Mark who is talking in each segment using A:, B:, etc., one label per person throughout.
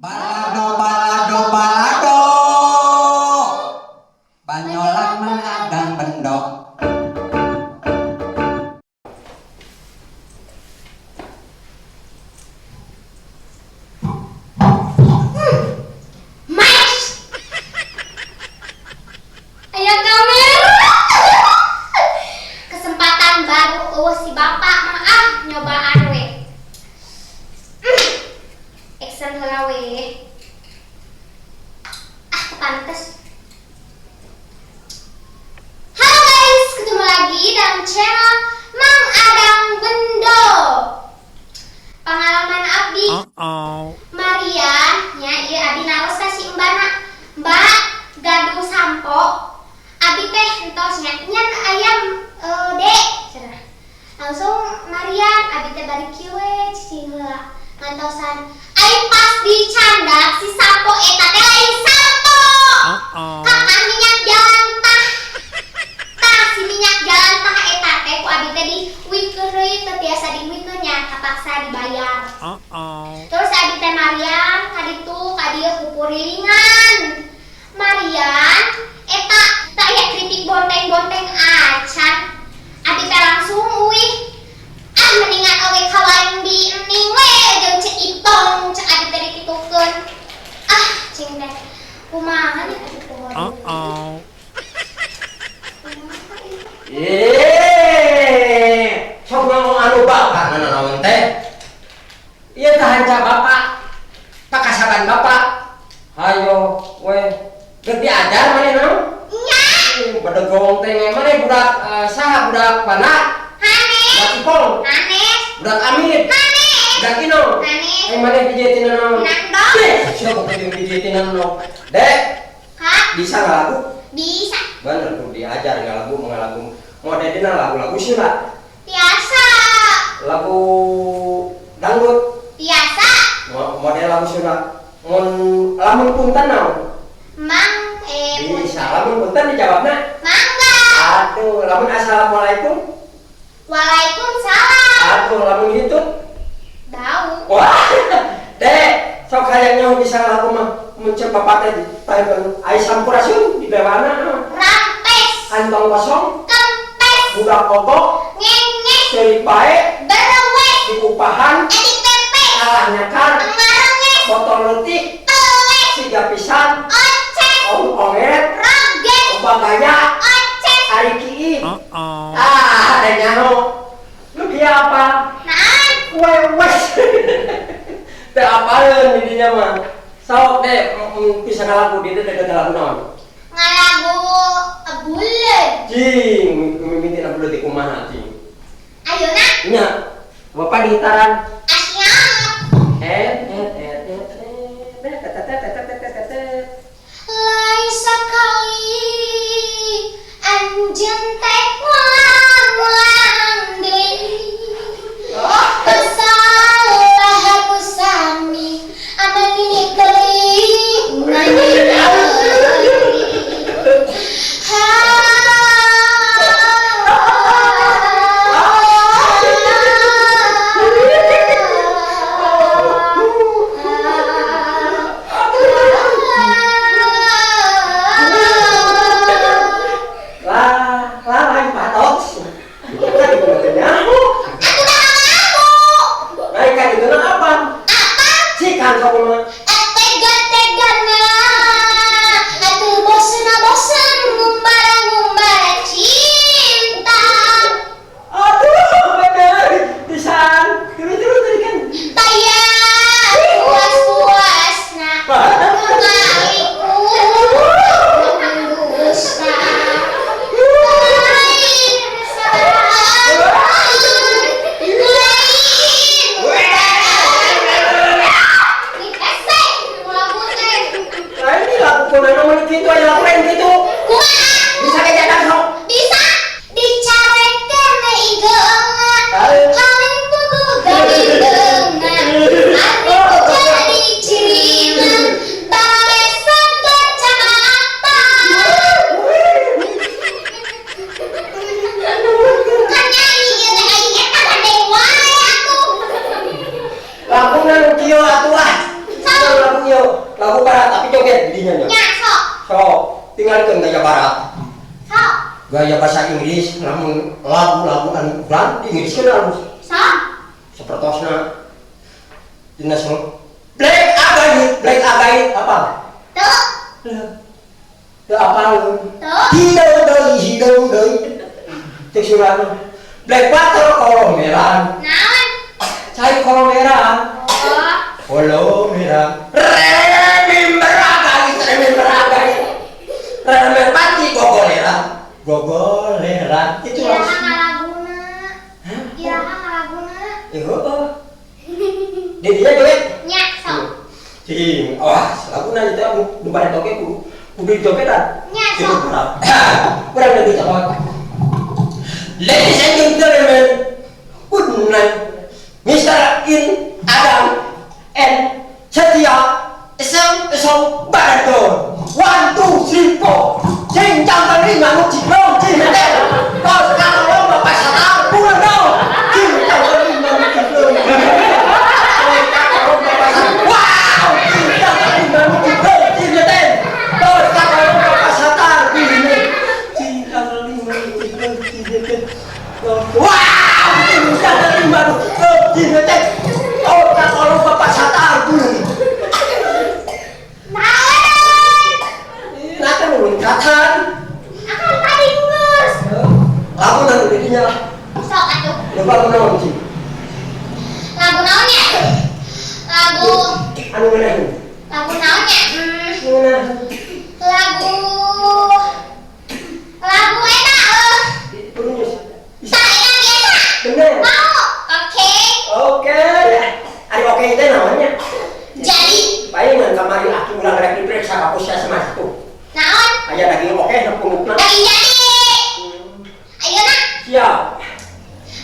A: Balado, balado, balado. Banyolan mengadang bendok.
B: Ayo kamera. Kesempatan baru si bapak nyobaan we. Action heula we. Pantes. Halo guys, ketemu lagi dalam channel Mang Adang Bendo. Pengalaman abdi Marian nya ieu abdi naros ka si Mbak gaduh sampo. Abi teh entos nyan ayam dek cenah. Langsung Marian abi teh bari kieu we cicing heula. Ngantosan ai pas dicandak si sampo eta teh lain sampo. Kan minyak jalan tah. Tah si minyak jalan tah eta teh ku abi teh diwikeun deui teh biasa diwikeun nya kapaksa dibayar. Terus abi teh Marian ka ditu ka dieu kupurilingan. Marian eta tak ya kritik bonteng-bonteng acan. Abi teh langsung uih. Mendingan oge kawain di ening we jeung cek itong cek abi teh dikitukeun. Cing deh. Kumaha nih atuh pohon.
C: Sok ngomong anu bapak nanaon teh. Ieu teh hanca bapak. Pakasaban bapak. Hayo we. Geus diajar maneh naon?
B: Nya.
C: Bedegong teh maneh budak saha budak pana?
B: Hanes.
C: Budak Ipong.
B: Hanes.
C: Budak Amit.
B: Hanes.
C: Budak Ino.
B: Hanes.
C: Maneh pijetin naon?
B: Nandong.
C: Siapa yang pijetin naon? Dek,
B: Kak,
C: bisa ngalagu?
B: bisa.
C: Bener tuh diajar ngalagu. Modelina lagu-lagu sila.
B: Biasa.
C: Lagu dangdut.
B: Biasa.
C: Model lagu sila. Lamun punten naon? Bisa, lamun punten dijawabna.
B: Mangga.
C: Aduh, lamun assalamualaikum.
B: Waalaikumsalam.
C: Aduh, lamun gitu.
B: Dau.
C: Wah, dek, sok kayaknya bisa lagu mah muncul bapak teh tahan ai sampurasun di bewana.
B: Rampes.
C: Kantong kosong.
B: Kempes.
C: Budak kokok.
B: Ngengek.
C: Seurik bae.
B: Berewe.
C: Di upahan.
B: Edik pepe.
C: Kalah nyakar.
B: Ngarenges.
C: Botol letik.
B: Telek.
C: Siga pisan.
B: Ocek.
C: Onget.
B: Roget.
C: Ubagaya.
B: Ocek.
C: Ari kii. Ada nyaho. Lu kia apa?
B: Naan.
C: Wes. Teh apaleun di dinya mah. Sok deh bisa ngalagu di teh ngalagu naon?
B: Ngalagu buleun.
C: Jing, mimitina buleut di kumaha jing.
B: Ayeuna
C: Nya, bapak dihitaran.
B: asyap. Lain sekali anjeun teh ngulang deui. Salah aku sami aman ini teuing
C: lagu barat tapi joget didinya nya.
B: Nya sok.
C: So, tinggalkan gaya barat.
B: Sok.
C: Gaya bahasa Inggris, namun lagu-lagu anu ulang di Inggris kan halus.
B: Sok.
C: Sepertosna dina semua. Black agait apa?
B: Tuh.
C: Teu apa?
B: Tuh.
C: Hidau deui. Cek surana. Black Panther kolom merah.
B: Naon?
C: Cai kolom merah.
B: Oh.
C: Kolom merah. Remember pati gogoleran. Itu
B: Iraha
C: harus.
B: ngalaguna. Iraha ngalaguna.
C: Heuh. Didinya joget.
B: Nya sok.
C: Cing, wah, laguna itu nu bari toge kudu jogetan.
B: Nya
C: Itu
B: sok.
C: berat. Kurang lebih cakap. Ladies and gentlemen, good night, Mr. In Adam and Setia Esong Barador. 1, 2, 3, 4. Cing jangan lima nu ciklong cing mete. Kau sekarang lo bapak satang pulang dong. Cing jangan lima nu ciklong. Wow, cing jangan lima nu ciklong cing mete. Kau sekarang lo bapak satang pulang. Cing jangan lima nu ciklong cing mete. Wow, cing jangan lima nu ciklong cing mete. Kau sekarang lo bapak satang pulang. Nata nulun katan.
B: Akan tadi ngus.
C: Lagu nang didinya.
B: Sok atuh.
C: Coba naon sih?
B: Lagu naonnya? Lagu
C: Anu mana?
B: lagu naonnya?
C: Mana?
B: Lagu eta
C: Tulis.
B: tak enak eta.
C: Bener.
B: Mau? Oke.
C: Oke. Ari oke itu namanya.
B: Jadi
C: Palingan kamari aku ulang rek diperiksa kapusnya sama satu.
B: naon?
C: Aya daging oke na pungukna.
B: Lagi jadi. Ayeuna
C: Siap.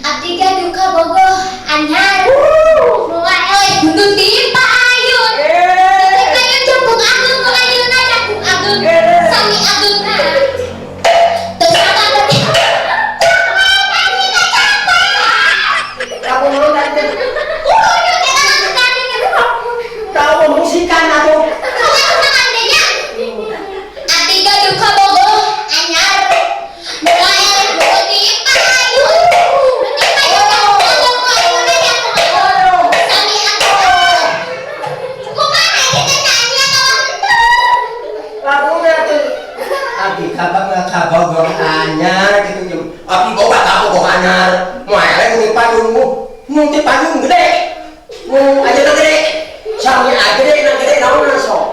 B: abdi duka bogoh anyar. Mulai euy gunung timpa ayun. Ayun cukung agung ayeuna cukung agung. Sami agungna. Terus apa tadi?
C: Aku mau tadi.
B: Udah kita langsung tadi gitu.
C: Tahu musikan atau
B: Atiga duka bogoh anyar. Mulai euy gunung timpa ayun. Timpa ayun cukung agung ayeuna cukung agung. Sami agungna. Kumaha kita nyanyi atau
C: lagunya tuh. Abi kabagor anyar gitu jeung. Abi boga kamu anyar. Moale kudu payungmu. Nu teh payung gede. Nu ajeuna gede. Sami gede na gede naon sok.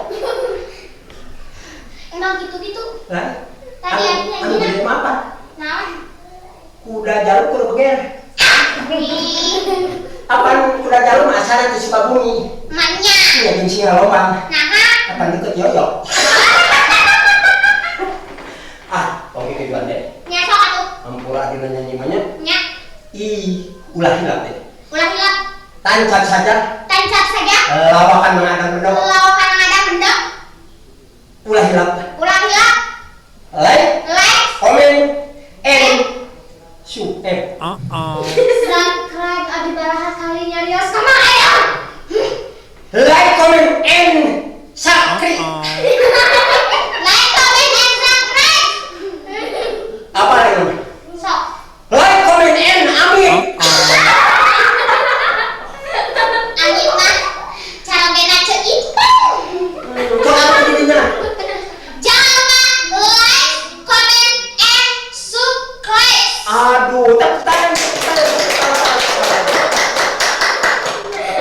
B: emang gitu-gitu.
C: Lah,
B: Tadi
C: anu gede mah apa?
B: Naon?
C: Kuda jarum kudu beger. Apaan kuda jarum asalna di Sukabumi?
B: Manya.
C: Ya jeung Singalobang.
B: Naha.
C: Apaan deket yoyok? Oke kejuan deh.
B: Nya sok atuh.
C: Ampura dina nyanyi mah nya.
B: Nya.
C: Ulah hilap deh.
B: Ulah hilap.
C: Tancap saja.
B: Tancap saja.
C: Lawakan mengadang bendok.
B: Lawakan ngadang bendok.
C: Ulah hilap.
B: Ulah hilap.
C: Like,
B: Like.
C: comment, and subscribe.
B: Subscribe Abi Baraha kali nyarios sama aya.
C: Like, comment, and subscribe.
B: Like, comment, and subscribe.
C: Apa lagi?
B: Sok.
C: Like, comment, and amin.
B: Angin mah cara bena ceuk ipeng.
C: Kau apa dirinya?
B: Jangan lupa like, comment, and subscribe.
C: Aduh, tekan.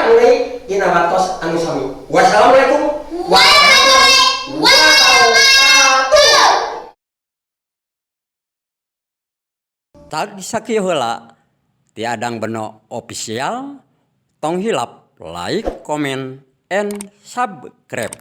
C: Ini ina batos anu sami. Wassalamualaikum
B: Warahmatullahi wabarakatuh.
A: Tadi sakieu heula ti Adang Beno official tong hilap like, comment, and subscribe.